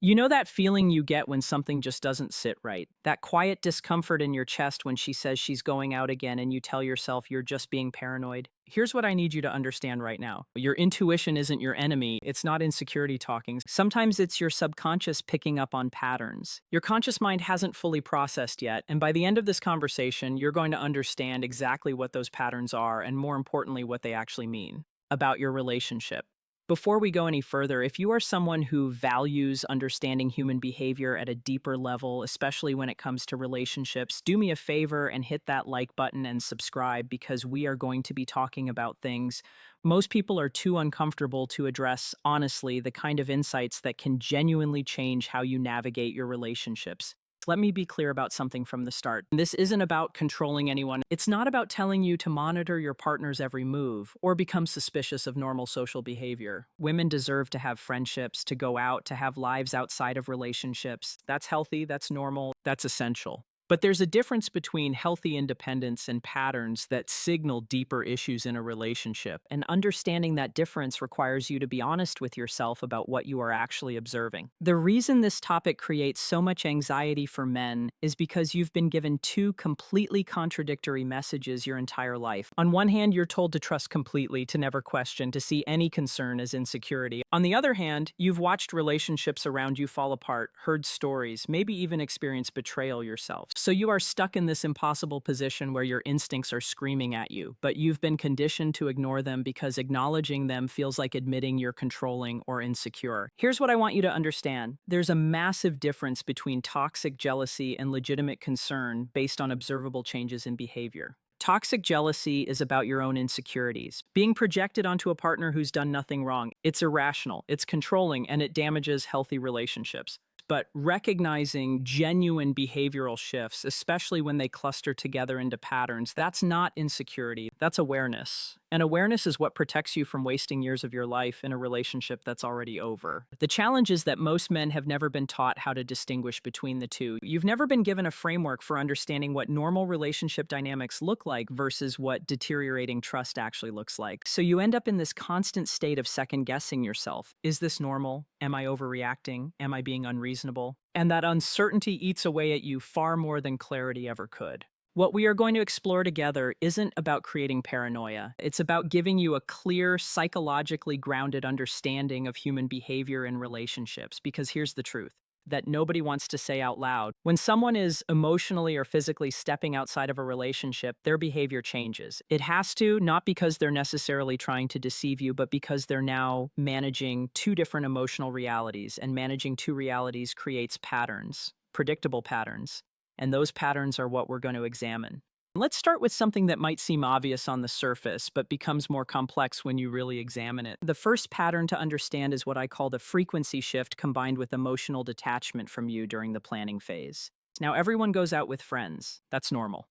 You know that feeling you get when something just doesn't sit right? That quiet discomfort in your chest when she says she's going out again and you tell yourself you're just being paranoid? Here's what I need you to understand right now. Your intuition isn't your enemy. It's not insecurity talking. Sometimes it's your subconscious picking up on patterns. Your conscious mind hasn't fully processed yet, and by the end of this conversation, you're going to understand exactly what those patterns are and, more importantly, what they actually mean about your relationship. Before we go any further, if you are someone who values understanding human behavior at a deeper level, especially when it comes to relationships, do me a favor and hit that like button and subscribe because we are going to be talking about things most people are too uncomfortable to address honestly, the kind of insights that can genuinely change how you navigate your relationships. Let me be clear about something from the start. This isn't about controlling anyone. It's not about telling you to monitor your partner's every move or become suspicious of normal social behavior. Women deserve to have friendships, to go out, to have lives outside of relationships. That's healthy, that's normal, that's essential. But there's a difference between healthy independence and patterns that signal deeper issues in a relationship, and understanding that difference requires you to be honest with yourself about what you are actually observing. The reason this topic creates so much anxiety for men is because you've been given two completely contradictory messages your entire life. On one hand, you're told to trust completely, to never question, to see any concern as insecurity. On the other hand, you've watched relationships around you fall apart, heard stories, maybe even experienced betrayal yourself. So you are stuck in this impossible position where your instincts are screaming at you, but you've been conditioned to ignore them because acknowledging them feels like admitting you're controlling or insecure. Here's what I want you to understand. There's a massive difference between toxic jealousy and legitimate concern based on observable changes in behavior. Toxic jealousy is about your own insecurities, being projected onto a partner who's done nothing wrong. It's irrational, it's controlling, and it damages healthy relationships. But recognizing genuine behavioral shifts, especially when they cluster together into patterns, that's not insecurity, that's awareness. And awareness is what protects you from wasting years of your life in a relationship that's already over. The challenge is that most men have never been taught how to distinguish between the two. You've never been given a framework for understanding what normal relationship dynamics look like versus what deteriorating trust actually looks like. So you end up in this constant state of second guessing yourself. Is this normal? Am I overreacting? Am I being unreasonable? And that uncertainty eats away at you far more than clarity ever could. What we are going to explore together isn't about creating paranoia. It's about giving you a clear, psychologically grounded understanding of human behavior and relationships. Because here's the truth that nobody wants to say out loud. When someone is emotionally or physically stepping outside of a relationship, their behavior changes. It has to, not because they're necessarily trying to deceive you, but because they're now managing two different emotional realities, and managing two realities creates patterns, predictable patterns. And those patterns are what we're going to examine. Let's start with something that might seem obvious on the surface, but becomes more complex when you really examine it. The first pattern to understand is what I call the frequency shift combined with emotional detachment from you during the planning phase. Now, everyone goes out with friends. That's normal.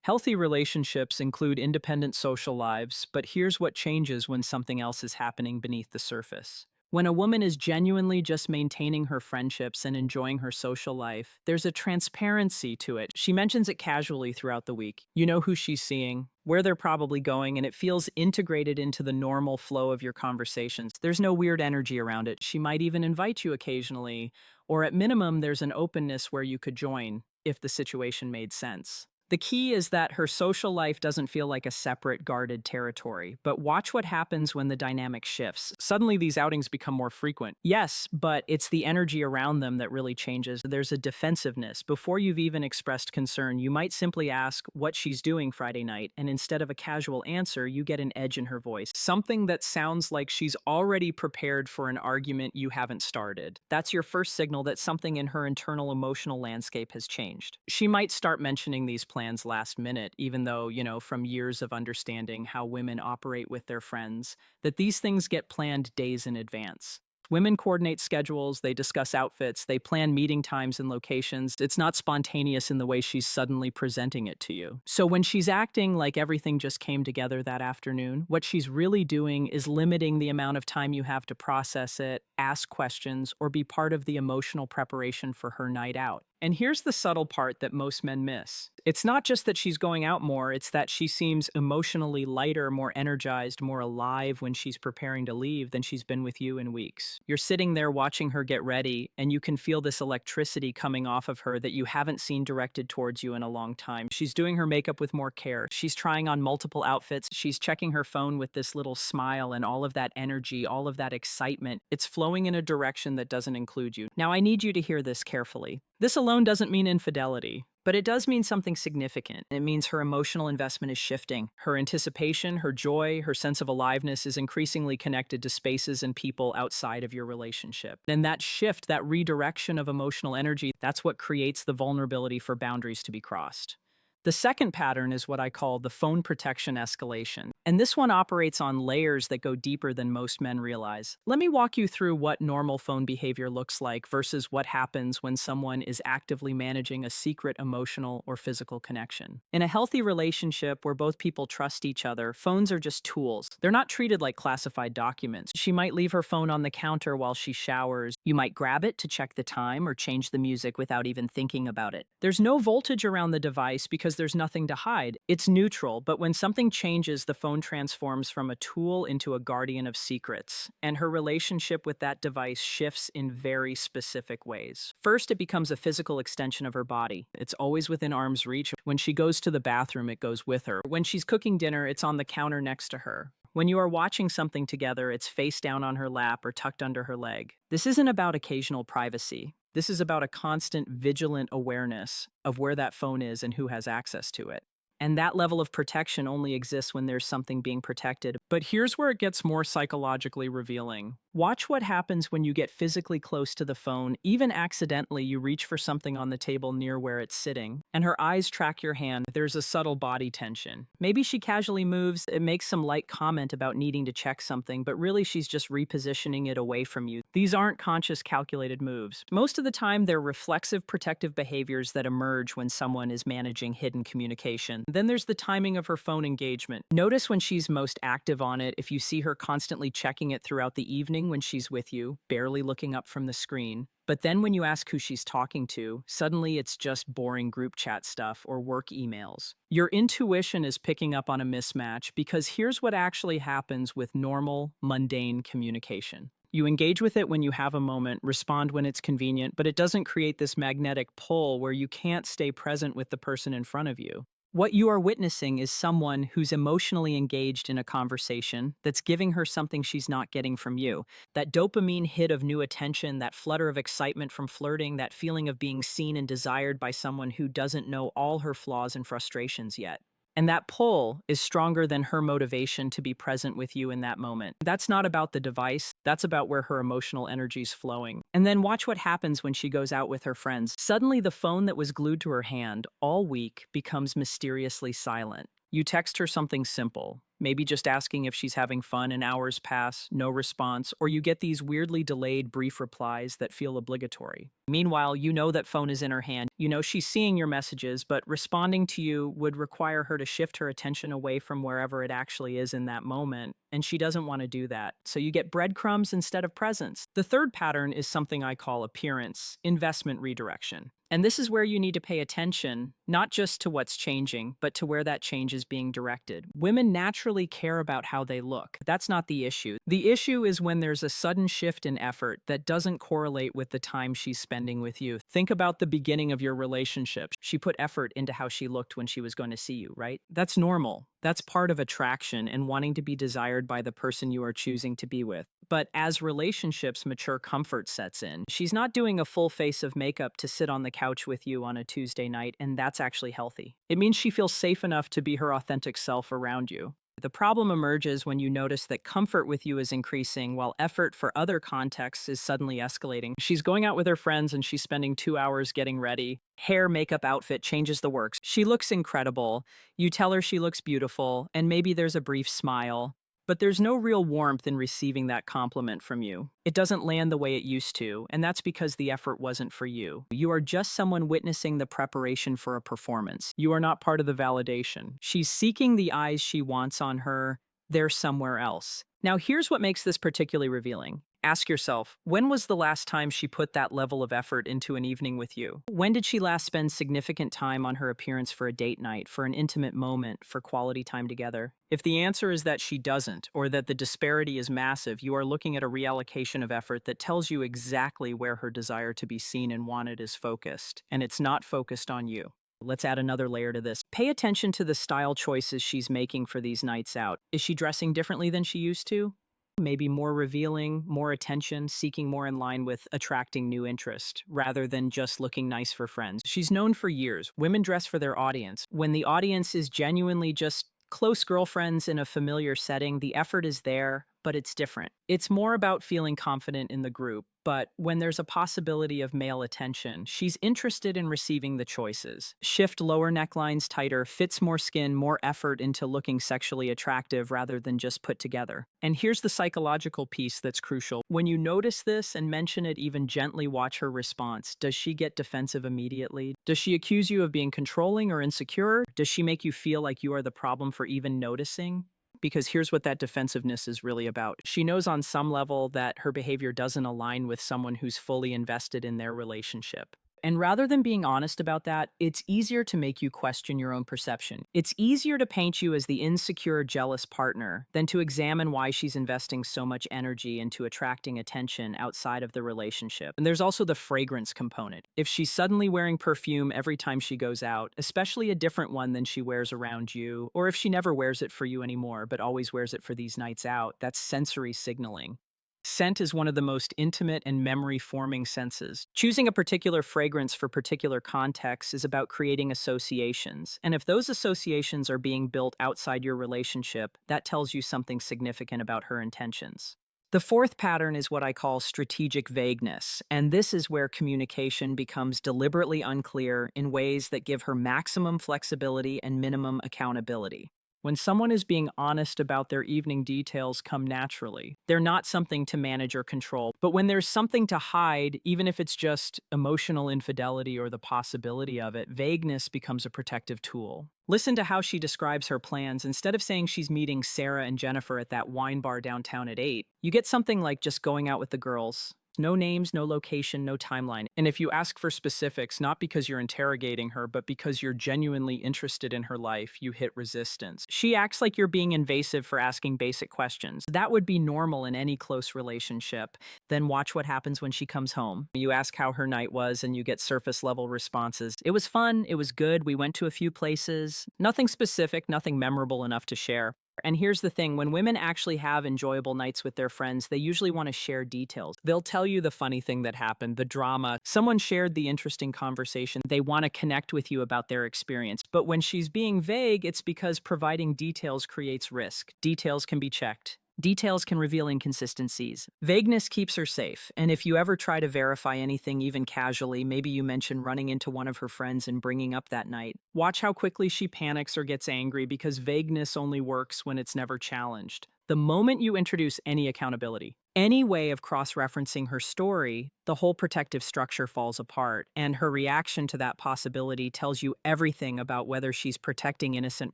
Healthy relationships include independent social lives, but here's what changes when something else is happening beneath the surface. When a woman is genuinely just maintaining her friendships and enjoying her social life, there's a transparency to it. She mentions it casually throughout the week. You know who she's seeing, where they're probably going, and it feels integrated into the normal flow of your conversations. There's no weird energy around it. She might even invite you occasionally, or at minimum, there's an openness where you could join if the situation made sense. The key is that her social life doesn't feel like a separate, guarded territory. But watch what happens when the dynamic shifts. Suddenly, these outings become more frequent. Yes, but it's the energy around them that really changes. There's a defensiveness. Before you've even expressed concern, you might simply ask what she's doing Friday night, and instead of a casual answer, you get an edge in her voice. Something that sounds like she's already prepared for an argument you haven't started. That's your first signal that something in her internal emotional landscape has changed. She might start mentioning these plans last minute, even though, from years of understanding how women operate with their friends, that these things get planned days in advance. Women coordinate schedules, they discuss outfits, they plan meeting times and locations. It's not spontaneous in the way she's suddenly presenting it to you. So when she's acting like everything just came together that afternoon, what she's really doing is limiting the amount of time you have to process it, ask questions, or be part of the emotional preparation for her night out. And here's the subtle part that most men miss. It's not just that she's going out more, it's that she seems emotionally lighter, more energized, more alive when she's preparing to leave than she's been with you in weeks. You're sitting there watching her get ready, and you can feel this electricity coming off of her that you haven't seen directed towards you in a long time. She's doing her makeup with more care. She's trying on multiple outfits. She's checking her phone with this little smile, and all of that energy, all of that excitement, it's flowing in a direction that doesn't include you. Now, I need you to hear this carefully. This alone doesn't mean infidelity. But it does mean something significant. It means her emotional investment is shifting. Her anticipation, her joy, her sense of aliveness is increasingly connected to spaces and people outside of your relationship. And that shift, that redirection of emotional energy, that's what creates the vulnerability for boundaries to be crossed. The second pattern is what I call the phone protection escalation. And this one operates on layers that go deeper than most men realize. Let me walk you through what normal phone behavior looks like versus what happens when someone is actively managing a secret emotional or physical connection. In a healthy relationship where both people trust each other, phones are just tools. They're not treated like classified documents. She might leave her phone on the counter while she showers. You might grab it to check the time or change the music without even thinking about it. There's no voltage around the device because there's nothing to hide. It's neutral, but when something changes, the phone transforms from a tool into a guardian of secrets, and her relationship with that device shifts in very specific ways. First, it becomes a physical extension of her body. It's always within arm's reach. When she goes to the bathroom, it goes with her. When she's cooking dinner, it's on the counter next to her. When you are watching something together, it's face down on her lap or tucked under her leg. This isn't about occasional privacy. This is about a constant, vigilant awareness of where that phone is and who has access to it. And that level of protection only exists when there's something being protected. But here's where it gets more psychologically revealing. Watch what happens when you get physically close to the phone. Even accidentally, you reach for something on the table near where it's sitting, and her eyes track your hand. There's a subtle body tension. Maybe she casually moves, it makes some light comment about needing to check something, but really she's just repositioning it away from you. These aren't conscious, calculated moves. Most of the time, they're reflexive, protective behaviors that emerge when someone is managing hidden communication. Then there's the timing of her phone engagement. Notice when she's most active on it, if you see her constantly checking it throughout the evening when she's with you, barely looking up from the screen. But then when you ask who she's talking to, suddenly it's just boring group chat stuff or work emails. Your intuition is picking up on a mismatch because here's what actually happens with normal, mundane communication. You engage with it when you have a moment, respond when it's convenient, but it doesn't create this magnetic pull where you can't stay present with the person in front of you. What you are witnessing is someone who's emotionally engaged in a conversation that's giving her something she's not getting from you. That dopamine hit of new attention, that flutter of excitement from flirting, that feeling of being seen and desired by someone who doesn't know all her flaws and frustrations yet. And that pull is stronger than her motivation to be present with you in that moment. That's not about the device, that's about where her emotional energy's flowing. And then watch what happens when she goes out with her friends. Suddenly the phone that was glued to her hand all week becomes mysteriously silent. You text her something simple, maybe just asking if she's having fun, and hours pass, no response, or you get these weirdly delayed brief replies that feel obligatory. Meanwhile, you know that phone is in her hand. You know she's seeing your messages, but responding to you would require her to shift her attention away from wherever it actually is in that moment, and she doesn't want to do that. So you get breadcrumbs instead of presence. The third pattern is something I call appearance, investment redirection. And this is where you need to pay attention, not just to what's changing, but to where that change is being directed. Women naturally care about how they look. That's not the issue. The issue is when there's a sudden shift in effort that doesn't correlate with the time she's spending with you. Think about the beginning of your relationship. She put effort into how she looked when she was going to see you, right? That's normal. That's part of attraction and wanting to be desired by the person you are choosing to be with. But as relationships mature, comfort sets in. She's not doing a full face of makeup to sit on the couch with you on a Tuesday night, and that's actually healthy. It means she feels safe enough to be her authentic self around you. The problem emerges when you notice that comfort with you is increasing while effort for other contexts is suddenly escalating. She's going out with her friends and she's spending 2 hours getting ready. Hair, makeup, outfit, changes the works. She looks incredible. You tell her she looks beautiful, and maybe there's a brief smile. But there's no real warmth in receiving that compliment from you. It doesn't land the way it used to, and that's because the effort wasn't for you. You are just someone witnessing the preparation for a performance. You are not part of the validation. She's seeking the eyes she wants on her. They're somewhere else. Now, here's what makes this particularly revealing. Ask yourself, when was the last time she put that level of effort into an evening with you? When did she last spend significant time on her appearance for a date night, for an intimate moment, for quality time together? If the answer is that she doesn't, or that the disparity is massive, you are looking at a reallocation of effort that tells you exactly where her desire to be seen and wanted is focused, and it's not focused on you. Let's add another layer to this. Pay attention to the style choices she's making for these nights out. Is she dressing differently than she used to? Maybe more revealing, more attention, seeking more in line with attracting new interest, rather than just looking nice for friends. She's known for years. Women dress for their audience. When the audience is genuinely just close girlfriends in a familiar setting, the effort is there, but it's different. It's more about feeling confident in the group. But when there's a possibility of male attention, she's interested in receiving the choices. Shift lower necklines tighter, fits more skin, more effort into looking sexually attractive rather than just put together. And here's the psychological piece that's crucial. When you notice this and mention it even gently, watch her response. Does she get defensive immediately? Does she accuse you of being controlling or insecure? Does she make you feel like you are the problem for even noticing? Because here's what that defensiveness is really about. She knows on some level that her behavior doesn't align with someone who's fully invested in their relationship. And rather than being honest about that, it's easier to make you question your own perception. It's easier to paint you as the insecure, jealous partner than to examine why she's investing so much energy into attracting attention outside of the relationship. And there's also the fragrance component. If she's suddenly wearing perfume every time she goes out, especially a different one than she wears around you, or if she never wears it for you anymore, but always wears it for these nights out, that's sensory signaling. Scent is one of the most intimate and memory-forming senses. Choosing a particular fragrance for particular contexts is about creating associations. And if those associations are being built outside your relationship, that tells you something significant about her intentions. The fourth pattern is what I call strategic vagueness, and this is where communication becomes deliberately unclear in ways that give her maximum flexibility and minimum accountability. When someone is being honest about their evening details come naturally. They're not something to manage or control. But when there's something to hide, even if it's just emotional infidelity or the possibility of it, vagueness becomes a protective tool. Listen to how she describes her plans. Instead of saying she's meeting Sarah and Jennifer at that wine bar downtown at 8, you get something like just going out with the girls. No names, no location, no timeline. And if you ask for specifics, not because you're interrogating her, but because you're genuinely interested in her life, you hit resistance. She acts like you're being invasive for asking basic questions. That would be normal in any close relationship. Then watch what happens when she comes home. You ask how her night was, and you get surface level responses. It was fun, it was good, we went to a few places. Nothing specific, nothing memorable enough to share. And here's the thing, when women actually have enjoyable nights with their friends, they usually want to share details. They'll tell you the funny thing that happened, the drama. Someone shared the interesting conversation. They want to connect with you about their experience. But when she's being vague, it's because providing details creates risk. Details can be checked. Details can reveal inconsistencies. Vagueness keeps her safe, and if you ever try to verify anything even casually, maybe you mention running into one of her friends and bringing up that night, watch how quickly she panics or gets angry because vagueness only works when it's never challenged. The moment you introduce any accountability, any way of cross-referencing her story, the whole protective structure falls apart, and her reaction to that possibility tells you everything about whether she's protecting innocent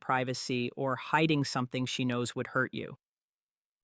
privacy or hiding something she knows would hurt you.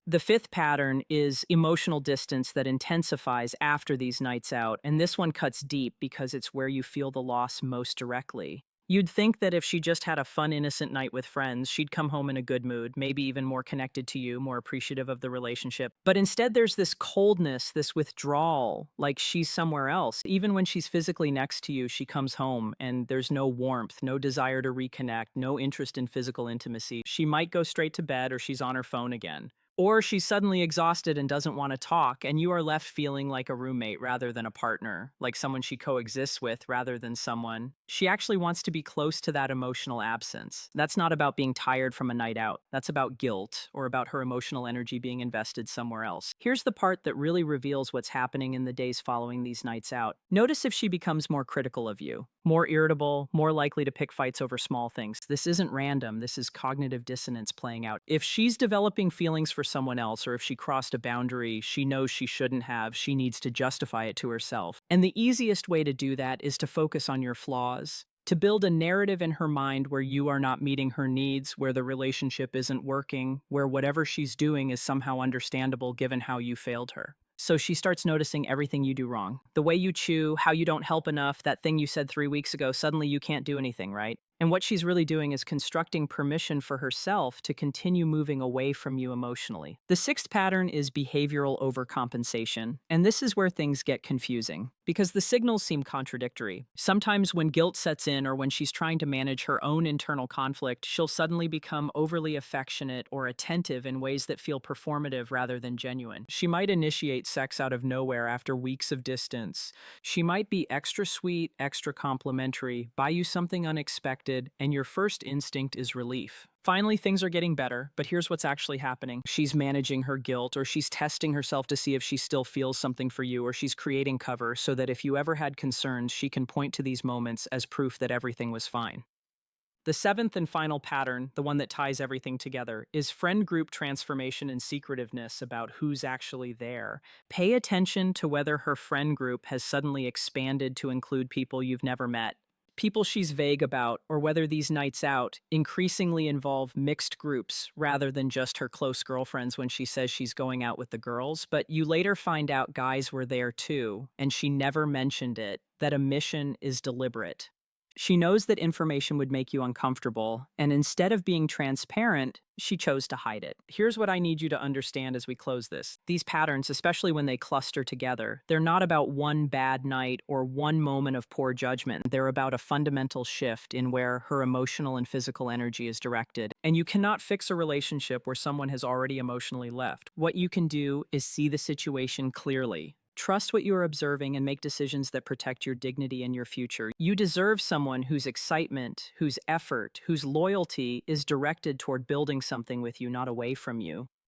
The fifth pattern is emotional distance that intensifies after these nights out, and this one cuts deep because it's where you feel the loss most directly. You'd think that if she just had a fun, innocent night with friends, she'd come home in a good mood, maybe even more connected to you, more appreciative of the relationship. But instead, there's this coldness, this withdrawal, like she's somewhere else. Even when she's physically next to you, she comes home and there's no warmth, no desire to reconnect, no interest in physical intimacy. She might go straight to bed or she's on her phone again. Or she's suddenly exhausted and doesn't want to talk, and you are left feeling like a roommate rather than a partner, like someone she coexists with rather than someone. She actually wants to be close to that emotional absence. That's not about being tired from a night out. That's about guilt, or about her emotional energy being invested somewhere else. Here's the part that really reveals what's happening in the days following these nights out. Notice if she becomes more critical of you, more irritable, more likely to pick fights over small things. This isn't random. This is cognitive dissonance playing out. If she's developing feelings for someone else, or if she crossed a boundary she knows she shouldn't have, she needs to justify it to herself. And the easiest way to do that is to focus on your flaws. To build a narrative in her mind where you are not meeting her needs, where the relationship isn't working, where whatever she's doing is somehow understandable given how you failed her. So she starts noticing everything you do wrong. The way you chew, how you don't help enough, that thing you said 3 weeks ago, suddenly you can't do anything, right? And what she's really doing is constructing permission for herself to continue moving away from you emotionally. The sixth pattern is behavioral overcompensation. And this is where things get confusing because the signals seem contradictory. Sometimes when guilt sets in or when she's trying to manage her own internal conflict, she'll suddenly become overly affectionate or attentive in ways that feel performative rather than genuine. She might initiate sex out of nowhere after weeks of distance. She might be extra sweet, extra complimentary, buy you something unexpected, and your first instinct is relief. Finally, things are getting better, but here's what's actually happening. She's managing her guilt, or she's testing herself to see if she still feels something for you, or she's creating cover so that if you ever had concerns, she can point to these moments as proof that everything was fine. The seventh and final pattern, the one that ties everything together, is friend group transformation and secretiveness about who's actually there. Pay attention to whether her friend group has suddenly expanded to include people you've never met, people she's vague about, or whether these nights out increasingly involve mixed groups rather than just her close girlfriends when she says she's going out with the girls. But you later find out guys were there too, and she never mentioned it, that omission is deliberate. She knows that information would make you uncomfortable, and instead of being transparent, she chose to hide it. Here's what I need you to understand as we close this. These patterns, especially when they cluster together, they're not about one bad night or one moment of poor judgment. They're about a fundamental shift in where her emotional and physical energy is directed. And you cannot fix a relationship where someone has already emotionally left. What you can do is see the situation clearly. Trust what you are observing and make decisions that protect your dignity and your future. You deserve someone whose excitement, whose effort, whose loyalty is directed toward building something with you, not away from you.